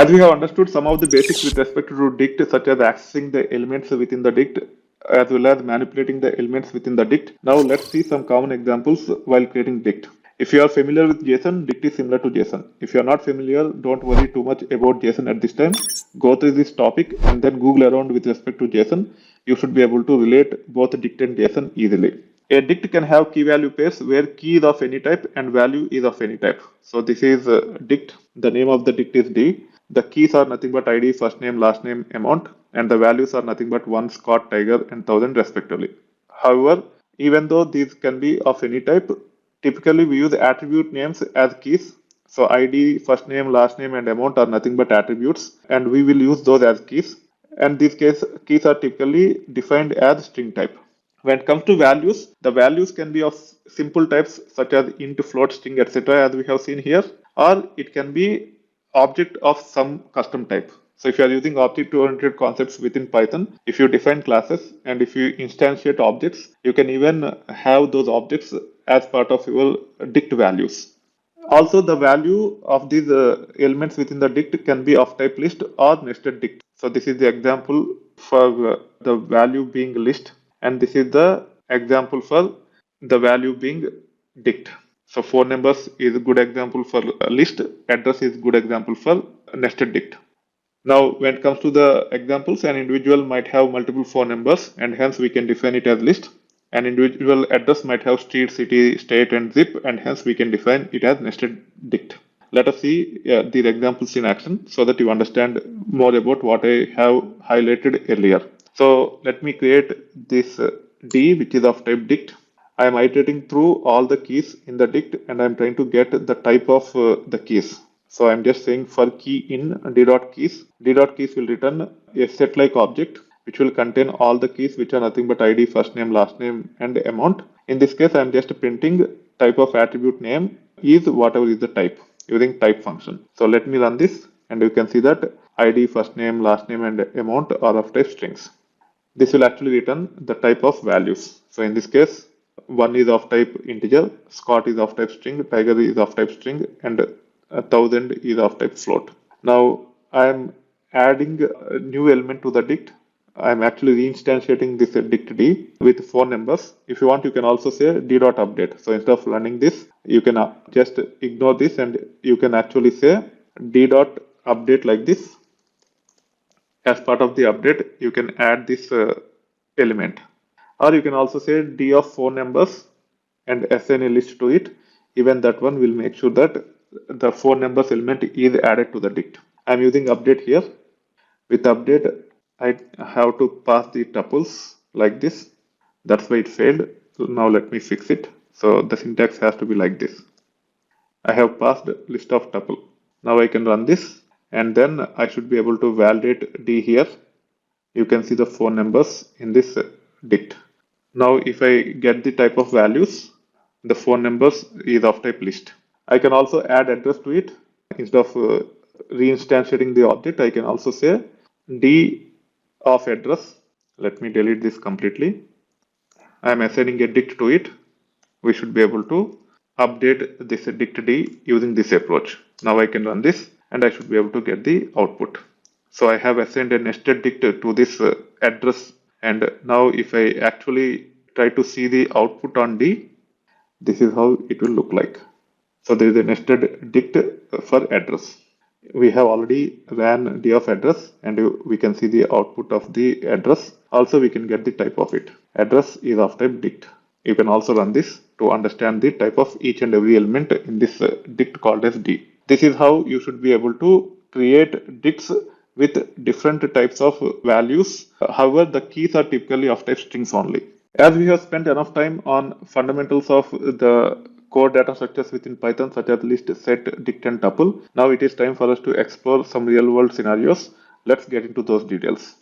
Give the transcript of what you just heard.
As we have understood some of the basics with respect to dict, such as accessing the elements within the dict as well as manipulating the elements within the dict. Now let's see some common examples while creating dict. If you are familiar with JSON, dict is similar to JSON. If you are not familiar, don't worry too much about JSON at this time. Go through this topic and then Google around with respect to JSON. You should be able to relate both dict and JSON easily. A dict can have key value pairs where key is of any type and value is of any type. So this is dict. The name of the dict is D. The keys are nothing but ID, first name, last name, amount, and the values are nothing but 1, Scott, Tiger, and 1000 respectively. However, even though these can be of any type, typically we use attribute names as keys. So ID, first name, last name, and amount are nothing but attributes, and we will use those as keys. And these keys are typically defined as string type. When it comes to values, the values can be of simple types such as int, float, string, etc. as we have seen here, or it can be object of some custom type. So if you are using object-oriented concepts within Python, if you define classes and if you instantiate objects, you can even have those objects as part of your dict values. Also, the value of these elements within the dict can be of type list or nested dict. So this is the example for the value being list, and this is the example for the value being dict. So phone numbers is a good example for list, address is good example for nested dict. Now, when it comes to the examples, an individual might have multiple phone numbers and hence we can define it as list. An individual address might have street, city, state, and zip, and hence we can define it as nested dict. Let us see these examples in action so that you understand more about what I have highlighted earlier. So let me create this D, which is of type dict. I am iterating through all the keys in the dict and I am trying to get the type of the keys. So I'm just saying for key in d.keys. D.keys will return a set like object which will contain all the keys which are nothing but ID, first name, last name, and amount. In this case, I'm just printing type of attribute name is whatever is the type using type function. So let me run this and you can see that ID, first name, last name, and amount are of type strings. This will actually return the type of values. So in this case, 1 is of type integer, Scott is of type string, Tiger is of type string, and 1000 is of type float. Now I am adding a new element to the dict. I am actually reinstantiating this dict D with phone numbers. If you want, you can also say d.update. So instead of running this, you can just ignore this and you can actually say d.update like this. As part of the update, you can add this element. Or you can also say d of phone numbers and assign a list to it. Even that one will make sure that the phone numbers element is added to the dict. I'm using update here. With update, I have to pass the tuples like this. That's why it failed. So now let me fix it. So the syntax has to be like this. I have passed list of tuple. Now I can run this and then I should be able to validate D here. You can see the phone numbers in this dict. Now if I get the type of values, the phone numbers is of type list. I can also add address to it. Instead of reinstantiating the object, I can also say D of address. Let me delete this completely. I am assigning a dict to it. We should be able to update this dict D using this approach. Now I can run this and I should be able to get the output. So I have assigned a nested dict to this address, and now if I actually try to see the output on D, this is how it will look like. So there is a nested dict for address. We have already ran D of address and we can see the output of the address. Also we can get the type of it. Address is of type dict. You can also run this to understand the type of each and every element in this dict called as D. This is how you should be able to create dicts with different types of values. However, the keys are typically of type strings only. As we have spent enough time on fundamentals of the core data structures within Python such as list, set, dict, and tuple, now it is time for us to explore some real world scenarios. Let's get into those details.